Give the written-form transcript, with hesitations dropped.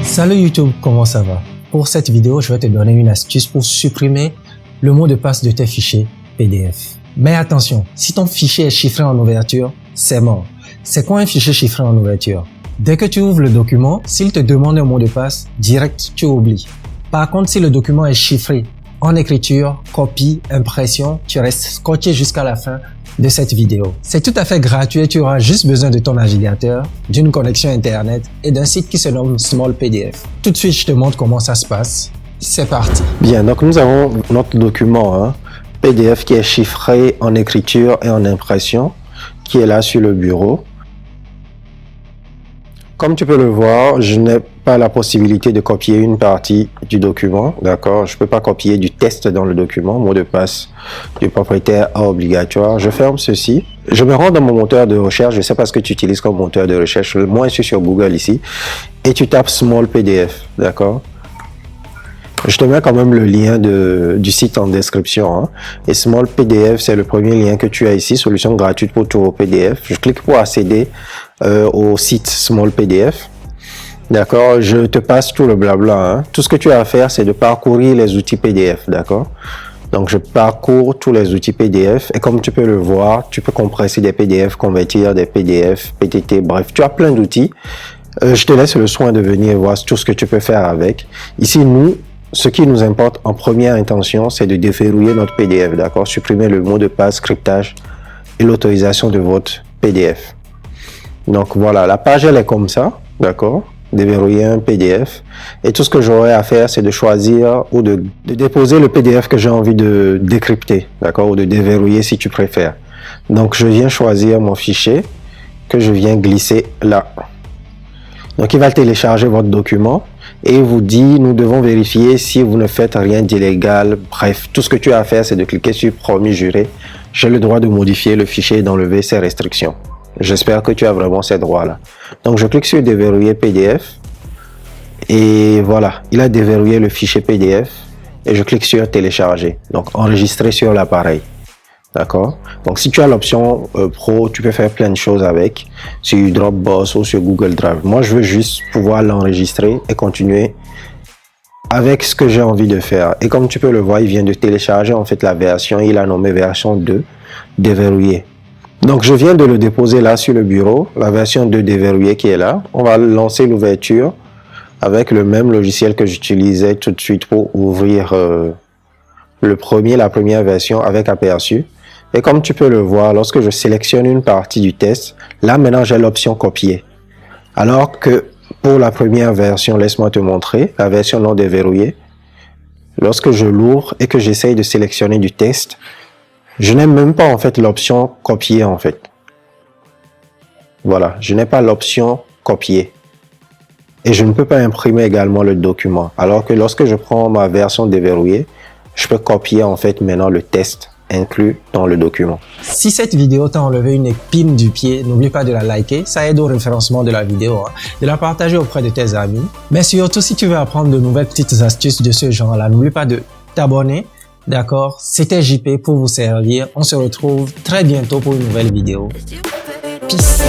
Salut YouTube, comment ça va? Pour cette vidéo, je vais te donner une astuce pour supprimer le mot de passe de tes fichiers PDF. Mais attention, si ton fichier est chiffré en ouverture, c'est mort. C'est quoi un fichier chiffré en ouverture? Dès que tu ouvres le document, s'il te demande un mot de passe, direct, tu oublies. Par contre, si le document est chiffré en écriture, copie, impression, tu restes scotché jusqu'à la fin de cette vidéo. C'est tout à fait gratuit, tu auras juste besoin de ton navigateur, d'une connexion internet et d'un site qui se nomme Small PDF. Tout de suite, je te montre comment ça se passe. C'est parti. Bien, donc nous avons notre document PDF qui est chiffré en écriture et en impression, qui est là sur le bureau. Comme tu peux le voir, je n'ai pas la possibilité de copier une partie du document, d'accord? Je ne peux pas copier du test dans le document, mot de passe du propriétaire obligatoire. Je ferme ceci. Je me rends dans mon moteur de recherche, je ne sais pas ce que tu utilises comme moteur de recherche. Moi, je suis sur Google ici, et tu tapes Small PDF, d'accord? Je te mets quand même le lien du site en description. Et Small PDF, c'est le premier lien que tu as ici, solution gratuite pour tout vos PDF. Je clique pour accéder au site Small PDF. D'accord, je te passe tout le blabla. Tout ce que tu as à faire, c'est de parcourir les outils PDF. D'accord. Donc, je parcours tous les outils PDF et comme tu peux le voir, tu peux compresser des PDF, convertir des PDF, PTT, bref, tu as plein d'outils. Je te laisse le soin de venir voir tout ce que tu peux faire avec. Ici, ce qui nous importe en première intention, c'est de déverrouiller notre PDF, d'accord? Supprimer le mot de passe, cryptage et l'autorisation de votre PDF. Donc voilà, la page elle est comme ça, d'accord? Déverrouiller un PDF. Et tout ce que j'aurai à faire, c'est de choisir ou de déposer le PDF que j'ai envie de décrypter, d'accord? Ou de déverrouiller si tu préfères. Donc je viens choisir mon fichier que je viens glisser là. Donc il va télécharger votre document et il vous dit nous devons vérifier si vous ne faites rien d'illégal. Bref, tout ce que tu as à faire, c'est de cliquer sur promis juré. J'ai le droit de modifier le fichier et d'enlever ces restrictions. J'espère que tu as vraiment ces droits-là. Donc je clique sur déverrouiller PDF et voilà, il a déverrouillé le fichier PDF et je clique sur télécharger. Donc enregistrer sur l'appareil. D'accord. Donc, si tu as l'option Pro, tu peux faire plein de choses avec sur Dropbox ou sur Google Drive. Moi, je veux juste pouvoir l'enregistrer et continuer avec ce que j'ai envie de faire. Et comme tu peux le voir, il vient de télécharger en fait la version. Il a nommé version 2 déverrouillée. Donc, je viens de le déposer là sur le bureau, la version 2 déverrouillée qui est là. On va lancer l'ouverture avec le même logiciel que j'utilisais tout de suite pour ouvrir la première version avec aperçu. Et comme tu peux le voir, lorsque je sélectionne une partie du test, là maintenant j'ai l'option copier. Alors que pour la première version, laisse-moi te montrer, la version non déverrouillée, lorsque je l'ouvre et que j'essaye de sélectionner du test, je n'ai même pas en fait l'option copier en fait. Voilà, je n'ai pas l'option copier. Et je ne peux pas imprimer également le document. Alors que lorsque je prends ma version déverrouillée, je peux copier en fait maintenant le test inclus dans le document. Si cette vidéo t'a enlevé une épine du pied, n'oublie pas de la liker, ça aide au référencement de la vidéo, de la partager auprès de tes amis. Mais surtout, si tu veux apprendre de nouvelles petites astuces de ce genre-là, n'oublie pas de t'abonner, d'accord? C'était JP pour vous servir. On se retrouve très bientôt pour une nouvelle vidéo. Peace.